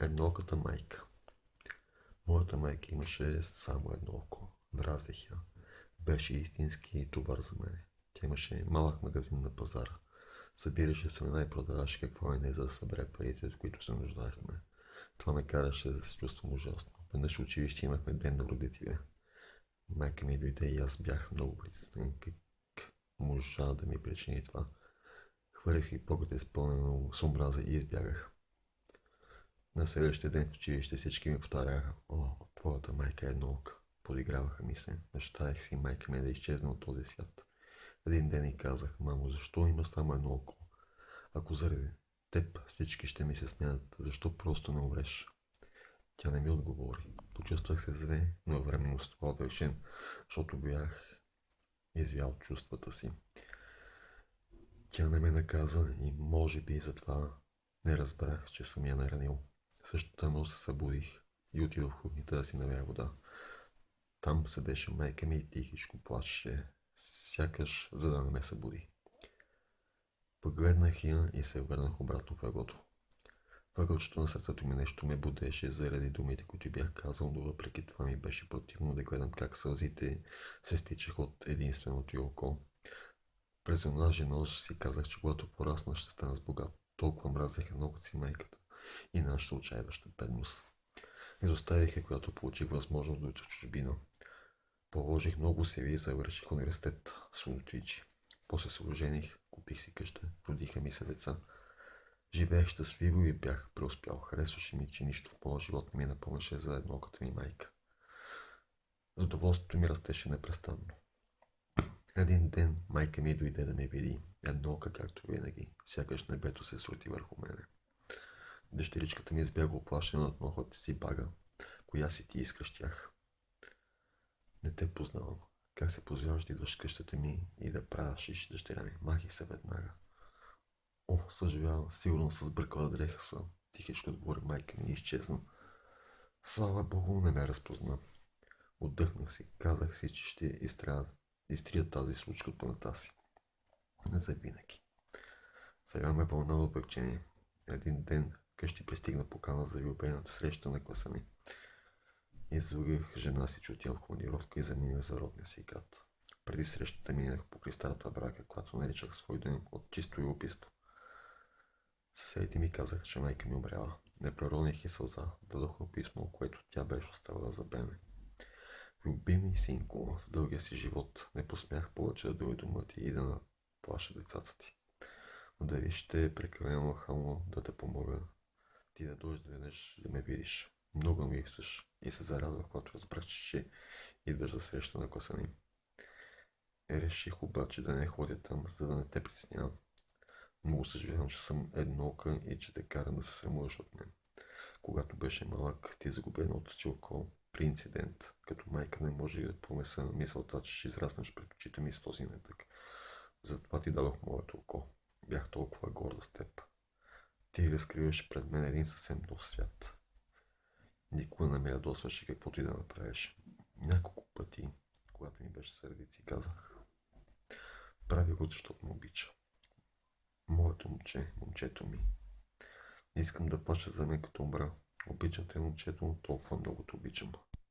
Еднооката майка. Моята майка имаше само едно око. Мразех я. Беше истински товар за мене. Тя имаше малък магазин на пазара. Събираше семена и продаваше какво и не, за да събере парите, от които се нуждаехме. Това ме караше да се чувствам ужасно. Веднъж в училище имахме ден на родителя. Майка ми дойде и аз бях много притеснен. Как можа да ми причини това? Хвърлих и поглед изпълнено с омраза и избягах. На следващия ден в училище всички ми повтаряха: "О, твоята майка е едноока." Подиграваха ми се. Мечтаех си майка ми да изчезне от този свят. Един ден и казах: "Мамо, защо има само едно око? Ако заради теб всички ще ми се смеят, защо просто не умреш?" Тя не ми отговори. Почувствах се зле, но временно с това отрешен, защото бях извял чувствата си. Тя не ме наказа и може би затова не разбрах, че съм я наранил. Същата нощ се събудих и отидох в кухнята да си налея вода. Там седеше майка ми и тихичко плачеше, сякаш за да не ме събуди. Погледнах я и се върнах обратно в ъглото. Въгълчето на сърцето ми нещо ме будеше заради думите, които бях казал, но въпреки това ми беше противно да гледам как сълзите се стичаха от единственото й око. През онази нощ си казах, че когато порасна ще стана с богат. Толкова мразех много си майката и нашата отчаиваща бедност. Изоставих я, когато получих възможност да уча в чужбина. Положих много усилия и завърших университет с Лутвичи. После се ожених, купих си къща, родиха ми се деца. Живеех щастливо и бях преуспял. Харесваше ми, че нищо в моя живот не ми напомняше за едноката ми майка. Задоволството ми растеше непрестанно. Един ден майка ми дойде да ме види, еднока както винаги, сякаш небето се срути върху мене. Дъщеричката ми избяга оплашена от нохата си бага. "Коя си ти?" изкръщях. "Не те познавам. Как се позволяваш да идваш в къщата ми и да прашиш дъщеря ми? Махи се веднага." "О, съжалявам, сигурно се сбъркала дреха са." Тихичко отговори майка ми и изчезна. Слава Богу, не ме разпозна. Отдъхнах си, казах си, че ще изтрия тази случка от паметта си. Завинаги. Сега ме вълна от облегчение. Един ден къщи пристигна покана за юбилейната среща на класа ми. Излъгах жена си, че отивам в командировка и заминах за родния си град. Преди срещата минах по старата брака, която наричах свой ден от чисто любопитство. Съседите ми казаха, че майка ми умряла. Не прероних и сълза. Дадох му писмо, което тя беше оставила за мене. "Любими синко, в дългия си живот не посмях повече да дойда дома ти и да наплаша децата ти. Но дали ще е прекалено нахално да те помогна, ти да дойдеш веднъж да ме видиш. Много ми липсваш." И се зарадвах, когато разбрах, че идваш за среща на класа ни. Реших обаче да не ходя там, за да не те притеснявам. Много съжалявам, че съм едноока и че те карам да се срамуваш от мен. Когато беше малък, ти загуби едното си око при инцидент. Като майка не може да помеса мисълта, че ще израснеш пред очите ми с този недък. Затова ти дадох моето око. Бях толкова горда с теб. Ти разкриваш пред мен един съвсем нов свят. Никога не ме ядосваше каквото и да направиш. Няколко пъти, когато ми беше сърдит, си казах: "Прави го, защото ме обича. Моето момче, момчето ми. Не искам да плача за мен като умра. Обичам те, момчето, толкова много те обичам."